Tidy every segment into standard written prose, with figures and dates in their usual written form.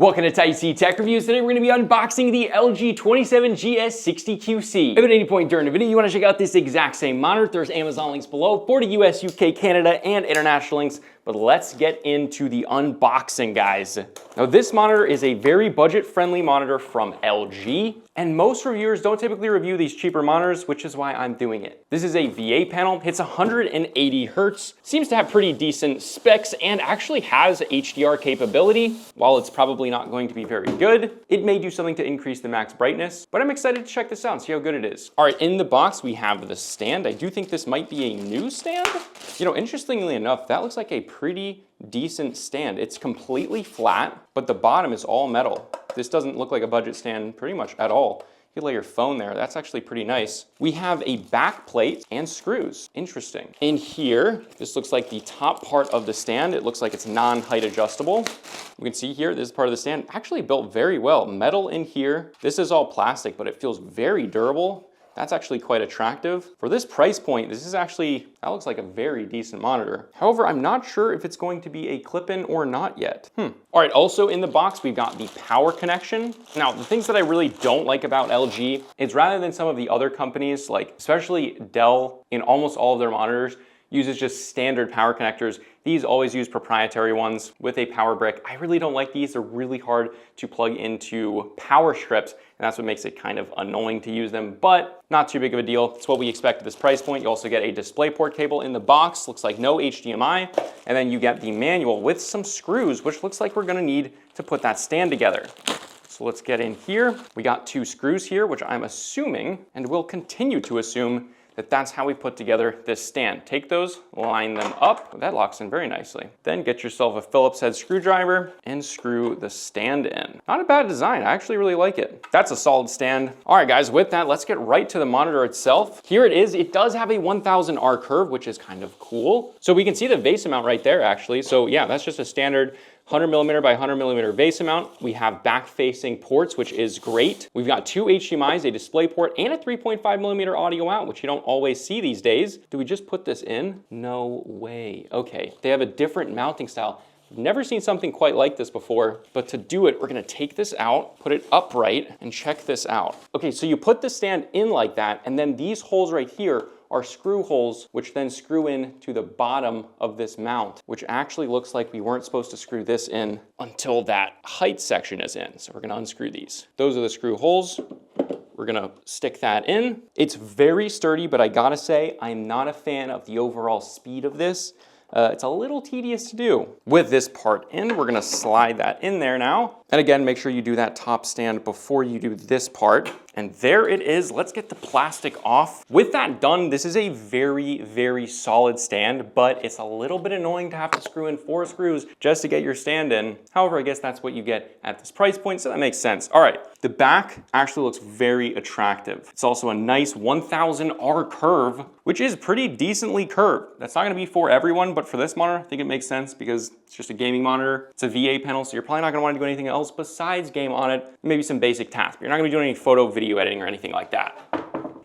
Welcome to Type-C Tech Reviews. Today we're going to be unboxing the LG 27GS60QC. If at any point during the video you want to check out this exact same monitor, there's Amazon links below for the US, UK, Canada, and international links. But let's get into the unboxing, guys. Now this monitor is a very budget-friendly monitor from LG, and most reviewers don't typically review these cheaper monitors, which is why I'm doing it. This is a VA panel, hits 180 Hertz, seems to have pretty decent specs, and actually has HDR capability. While it's probably not going to be very good, it may do something to increase the max brightness, but I'm excited to check this out and see how good it is. All right, in the box we have the stand. I do think this might be a new stand. You know, interestingly enough, that looks like a pretty decent stand. It's completely flat, but the bottom is all metal. This doesn't look like a budget stand pretty much at all. You could lay your phone there. That's actually pretty nice. We have a back plate and screws. Interesting. In here, this looks like the top part of the stand. It looks like it's non-height adjustable. You can see here, this is part of the stand. Actually built very well. Metal in here. This is all plastic, but it feels very durable. That's actually quite attractive. For this price point, this is actually, that looks like a very decent monitor. However, I'm not sure if it's going to be a clip-in or not yet. All right, also in the box, we've got the power connection. Now, the things that I really don't like about LG is rather than some of the other companies, like especially Dell, in almost all of their monitors, uses just standard power connectors. These always use proprietary ones with a power brick. I really don't like these. They're really hard to plug into power strips, and that's what makes it kind of annoying to use them, but not too big of a deal. It's what we expect at this price point. You also get a DisplayPort cable in the box. Looks like no HDMI. And then you get the manual with some screws, which looks like we're gonna need to put that stand together. So let's get in here. We got 2 screws here, which I'm assuming, and will continue to assume, that's how we put together this stand. Take those, line them up. That locks in very nicely. Then get yourself a Phillips head screwdriver and screw the stand in. Not a bad design, I actually really like it. That's a solid stand. All right guys, with that, let's get right to the monitor itself. Here it is. It does have a 1000 R curve, which is kind of cool. So we can see the vase amount right there actually. So yeah, that's just a standard 100mm by 100mm vase amount. We have back-facing ports, which is great. We've got 2 HDMIs, a DisplayPort, and a 3.5mm audio out, which you don't always see these days. Do we just put this in? No way. Okay, they have a different mounting style. I've never seen something quite like this before, but to do it, we're gonna take this out, put it upright, and check this out. Okay, so you put the stand in like that, and then these holes right here are screw holes, which then screw in to the bottom of this mount, which actually looks like we weren't supposed to screw this in until that height section is in. So we're gonna unscrew these. Those are the screw holes. We're gonna stick that in. It's very sturdy, but I gotta say, I'm not a fan of the overall speed of this. It's a little tedious to do. With this part in, we're gonna slide that in there now. And again, make sure you do that top stand before you do this part. And there it is. Let's get the plastic off. With that done, this is a very, very solid stand, but it's a little bit annoying to have to screw in 4 screws just to get your stand in. However, I guess that's what you get at this price point, so that makes sense. All right, the back actually looks very attractive. It's also a nice 1000 R curve, which is pretty decently curved. That's not gonna be for everyone, but for this monitor, I think it makes sense because it's just a gaming monitor. It's a VA panel, so you're probably not gonna wanna do anything else besides game on it, maybe some basic tasks. But you're not gonna be doing any photo, video editing or anything like that.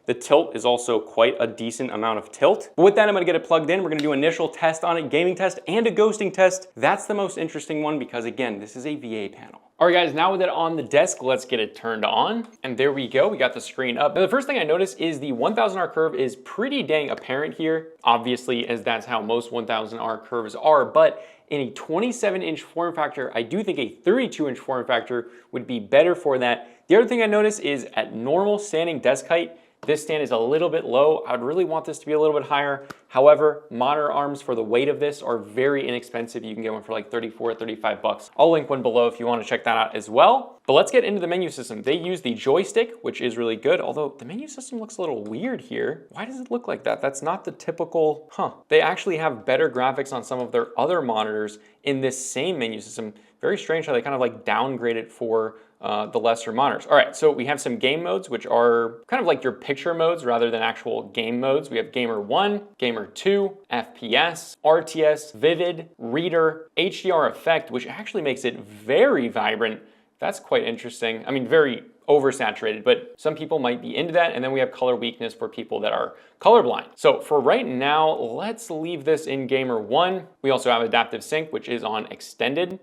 The tilt is also quite a decent amount of tilt. But with that, I'm gonna get it plugged in. We're gonna do an initial test on it, gaming test and a ghosting test. That's the most interesting one because again, this is a VA panel. All right guys, now with it on the desk, let's get it turned on. And there we go, we got the screen up. Now the first thing I noticed is the 1000 R curve is pretty dang apparent here. Obviously, as that's how most 1000 R curves are, but in a 27-inch form factor, I do think a 32-inch form factor would be better for that. The other thing I noticed is at normal standing desk height, this stand is a little bit low. I would really want this to be a little bit higher. However, monitor arms for the weight of this are very inexpensive. You can get one for like 34, 35 bucks. I'll link one below if you want to check that out as well. But let's get into the menu system. They use the joystick, which is really good, although the menu system looks a little weird here. Why does it look like that? That's not the typical, They actually have better graphics on some of their other monitors in this same menu system. Very strange how they kind of like downgrade it for the lesser monitors. All right, so we have some game modes, which are kind of like your picture modes rather than actual game modes. We have Gamer 1, Gamer 2, FPS, RTS, Vivid, Reader, HDR Effect, which actually makes it very vibrant. That's quite interesting. I mean, very oversaturated, but some people might be into that. And then we have color weakness for people that are colorblind. So for right now, let's leave this in gamer 1. We also have adaptive sync, which is on extended.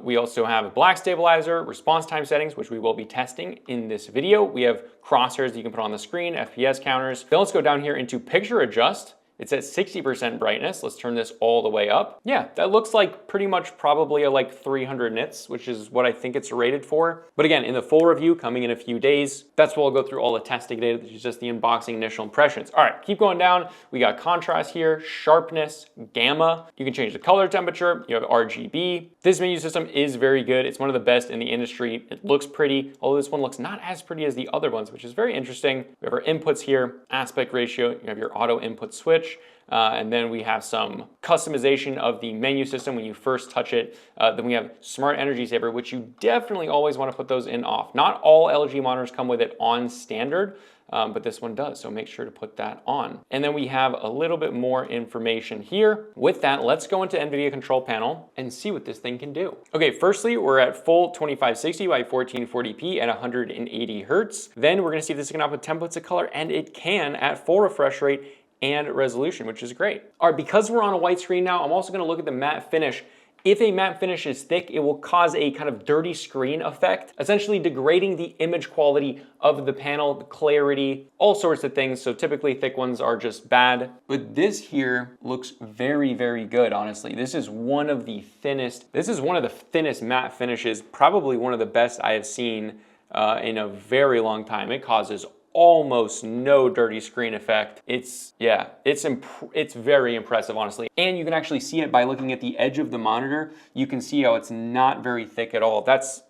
We also have black stabilizer, response time settings, which we will be testing in this video. We have crosshairs that you can put on the screen, FPS counters. Then let's go down here into picture adjust. It's at 60% brightness. Let's turn this all the way up. Yeah, that looks like pretty much probably a like 300 nits, which is what I think it's rated for. But again, in the full review coming in a few days, that's where we'll go through all the testing data. This is just the unboxing initial impressions. All right, keep going down. We got contrast here, sharpness, gamma. You can change the color temperature. You have RGB. This menu system is very good. It's one of the best in the industry. It looks pretty, although this one looks not as pretty as the other ones, which is very interesting. We have our inputs here, aspect ratio. You have your auto input switch. And then we have some customization of the menu system when you first touch it. Then we have smart energy saver, which you definitely always want to put those in off. Not all LG monitors come with it on standard, but this one does, so make sure to put that on. And then we have a little bit more information here. With that, let's go into NVIDIA control panel and see what this thing can do. Okay, firstly, we're at full 2560 by 1440p at 180 hertz. Then we're gonna see if this can output templates of color, and it can at full refresh rate and resolution, which is great. All right, because we're on a white screen now, I'm also gonna look at the matte finish. If a matte finish is thick, it will cause a kind of dirty screen effect, essentially degrading the image quality of the panel, the clarity, all sorts of things. So typically thick ones are just bad. But this here looks very, very good, honestly. This is one of the thinnest matte finishes, probably one of the best I have seen in a very long time. It causes almost no dirty screen effect. It's very impressive, honestly. And you can actually see it by looking at the edge of the monitor. You can see how it's not very thick at all. That's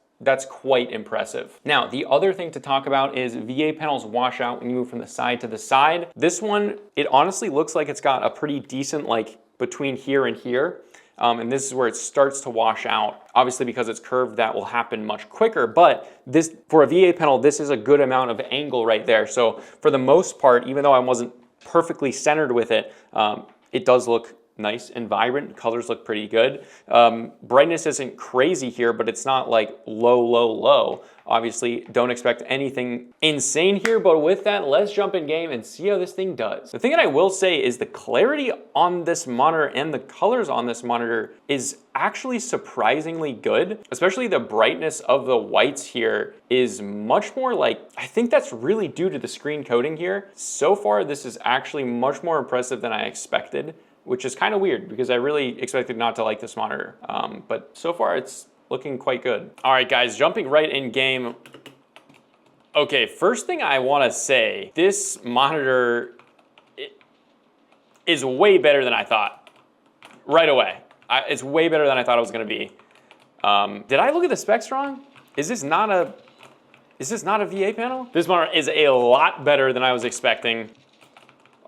quite impressive. Now, the other thing to talk about is VA panels wash out when you move from the side to the side. This one, it honestly looks like it's got a pretty decent, like, between here and here. And this is where it starts to wash out. Obviously, because it's curved, that will happen much quicker, but this, for a VA panel, this is a good amount of angle right there. So for the most part, even though I wasn't perfectly centered with it, it does look nice and vibrant. Colors look pretty good. Brightness isn't crazy here, but it's not like low, low, low. Obviously, don't expect anything insane here, but with that, let's jump in game and see how this thing does. The thing that I will say is the clarity on this monitor and the colors on this monitor is actually surprisingly good, especially the brightness of the whites here is much more like, I think that's really due to the screen coating here. So far, this is actually much more impressive than I expected, which is kind of weird because I really expected not to like this monitor. But so far it's looking quite good. All right, guys, jumping right in game. Okay, first thing I wanna say, this monitor is way better than I thought right away. It's way better than I thought it was gonna be. Did I look at the specs wrong? Is this not a VA panel? This monitor is a lot better than I was expecting.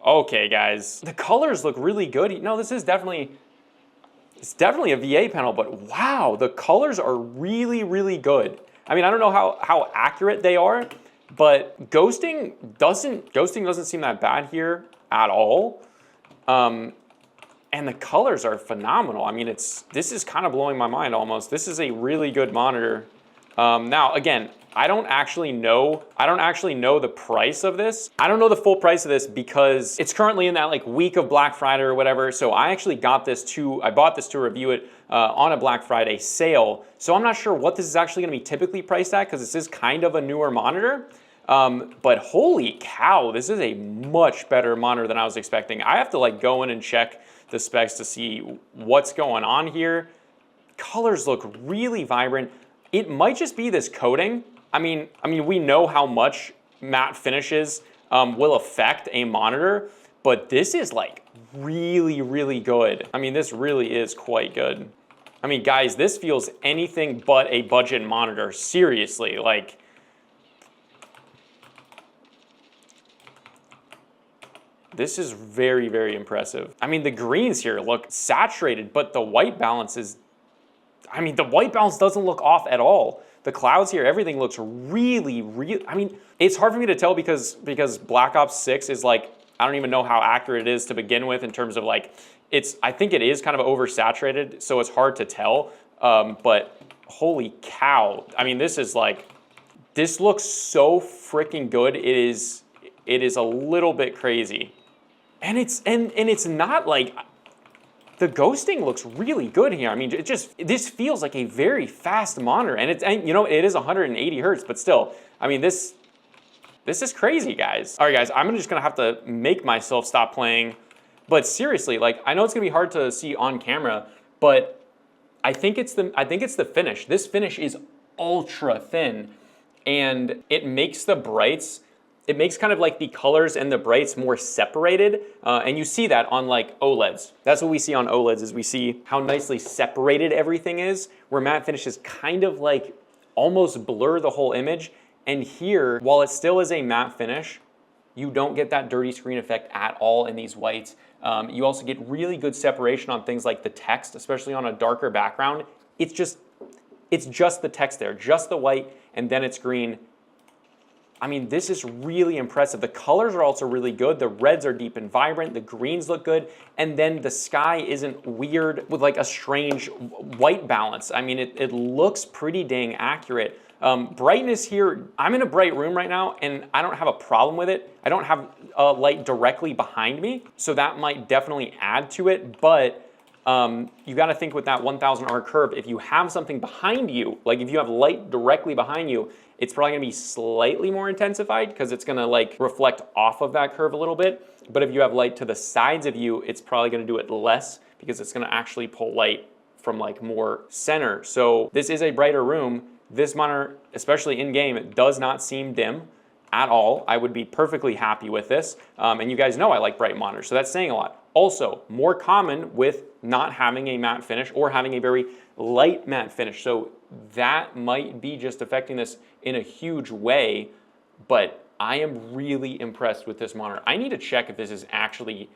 Okay, guys, the colors look really good. No, this is definitely a VA panel, but wow, the colors are really, really good. I mean, I don't know how accurate they are, but ghosting doesn't seem that bad here at all. And the colors are phenomenal. I mean, this is kind of blowing my mind almost. This is a really good monitor. Now, again, I don't actually know the price of this. I don't know the full price of this because it's currently in that like week of Black Friday or whatever. So I actually bought this to review it on a Black Friday sale. So I'm not sure what this is actually gonna be typically priced at because this is kind of a newer monitor. But holy cow, this is a much better monitor than I was expecting. I have to like go in and check the specs to see what's going on here. Colors look really vibrant. It might just be this coating. I mean, we know how much matte finishes will affect a monitor, but this is like really, really good. I mean, this really is quite good. I mean, guys, this feels anything but a budget monitor. Seriously, like, this is very, very impressive. I mean, the greens here look saturated, but the white balance is, I mean, the white balance doesn't look off at all. The clouds here, everything looks really, really, I mean, it's hard for me to tell because Black Ops 6 is like, I don't even know how accurate it is to begin with in terms of like, I think it is kind of oversaturated, so it's hard to tell, but holy cow. I mean, this is like This looks so freaking good. It is a little bit crazy. And it's not like, the ghosting looks really good here. I mean, this feels like a very fast monitor, and you know, it is 180 hertz, but still, I mean, this is crazy, guys. All right, guys, I'm just gonna have to make myself stop playing, but seriously, like, I know it's gonna be hard to see on camera, but I think it's the finish. This finish is ultra thin, and it makes the brights, it makes kind of like the colors and the brights more separated, and you see that on like OLEDs. That's what we see on OLEDs, is we see how nicely separated everything is, where matte finishes kind of like almost blur the whole image. And here, while it still is a matte finish, you don't get that dirty screen effect at all in these whites. You also get really good separation on things like the text, especially on a darker background. It's just the text there, just the white, and then it's green. I mean, this is really impressive. The colors are also really good. The reds are deep and vibrant. The greens look good. And then the sky isn't weird with like a strange white balance. I mean, it looks pretty dang accurate. Brightness here, I'm in a bright room right now and I don't have a problem with it. I don't have light directly behind me, so that might definitely add to it, but you gotta think with that 1000 R curve, if you have something behind you, like if you have light directly behind you, it's probably gonna be slightly more intensified because it's gonna like reflect off of that curve a little bit. But if you have light to the sides of you, it's probably gonna do it less because it's gonna actually pull light from like more center. So this is a brighter room. This monitor, especially in game, it does not seem dim at all. I would be perfectly happy with this. And you guys know I like bright monitors, so that's saying a lot. Also, more common with not having a matte finish or having a very light matte finish. So that might be just affecting this in a huge way, but I am really impressed with this monitor. I need to check if this is actually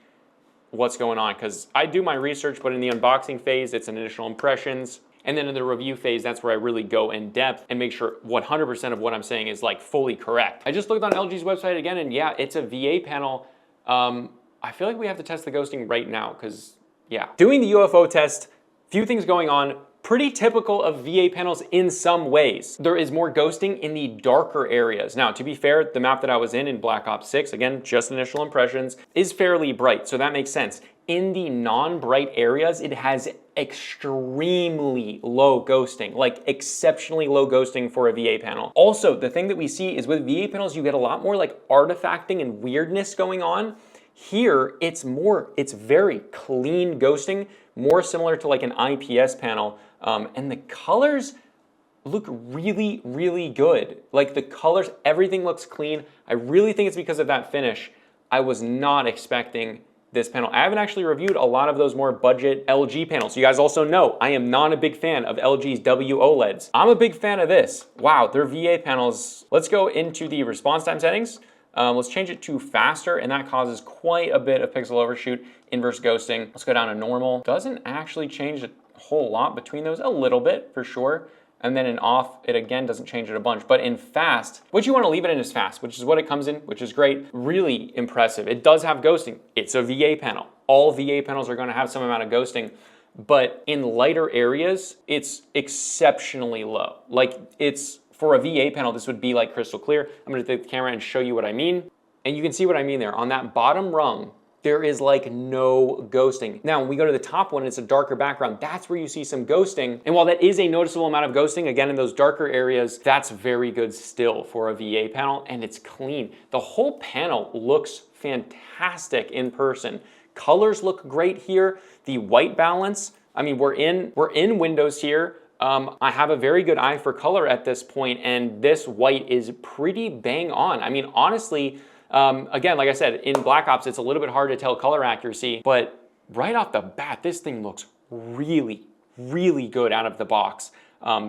what's going on, because I do my research, but in the unboxing phase, it's initial impressions. And then in the review phase, that's where I really go in depth and make sure 100% of what I'm saying is like fully correct. I just looked on LG's website again, and yeah, it's a VA panel. I feel like we have to test the ghosting right now, because yeah. Doing the UFO test, few things going on, pretty typical of VA panels in some ways. There is more ghosting in the darker areas. Now, to be fair, the map that I was in Black Ops 6, again, just initial impressions, is fairly bright, so that makes sense. In the non-bright areas, it has extremely low ghosting, like exceptionally low ghosting for a VA panel. Also, the thing that we see is with VA panels, you get a lot more like artifacting and weirdness going on. Here, it's very clean ghosting, more similar to like an IPS panel. And the colors look really, really good. Like the colors, everything looks clean. I really think it's because of that finish. I was not expecting this panel. I haven't actually reviewed a lot of those more budget LG panels. You guys also know I am not a big fan of LG's WOLEDs. I'm a big fan of this. Wow, their VA panels. Let's go into the response time settings. Let's change it to faster, and that causes quite a bit of pixel overshoot, inverse ghosting. Let's go down to normal. Doesn't actually change a whole lot between those, a little bit for sure. And then in off, it again doesn't change it a bunch. But in fast, what you want to leave it in is fast, which is what it comes in, which is great. Really impressive. It does have ghosting. It's a VA panel. All VA panels are going to have some amount of ghosting, but in lighter areas, it's exceptionally low. Like it's, for a VA panel, this would be like crystal clear. I'm gonna take the camera and show you what I mean. And you can see what I mean there. On that bottom rung, there is like no ghosting. Now, when we go to the top one, it's a darker background. That's where you see some ghosting. And while that is a noticeable amount of ghosting, again, in those darker areas, that's very good still for a VA panel, and it's clean. The whole panel looks fantastic in person. Colors look great here. The white balance, I mean, we're in Windows here. I have a very good eye for color at this point, and this white is pretty bang on. I mean, honestly, again, like I said, in Black Ops, it's a little bit hard to tell color accuracy, but right off the bat, this thing looks really, really good out of the box.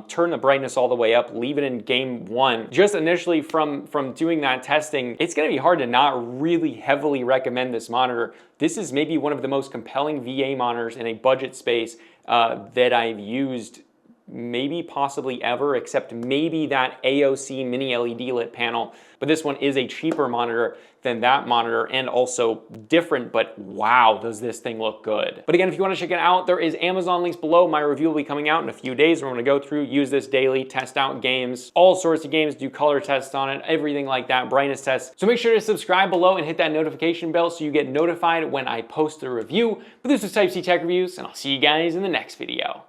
Turn the brightness all the way up, leave it in game one. Just initially from doing that testing, it's gonna be hard to not really heavily recommend this monitor. This is maybe one of the most compelling VA monitors in a budget space that I've used maybe possibly ever, except maybe that AOC mini LED lit panel. But this one is a cheaper monitor than that monitor and also different, but wow, does this thing look good. But again, if you want to check it out, there is Amazon links below. My review will be coming out in a few days. We're going to go through, use this daily, test out games, all sorts of games, do color tests on it, everything like that, brightness tests. So make sure to subscribe below and hit that notification bell so you get notified when I post a review. But this is Type C Tech Reviews, and I'll see you guys in the next video.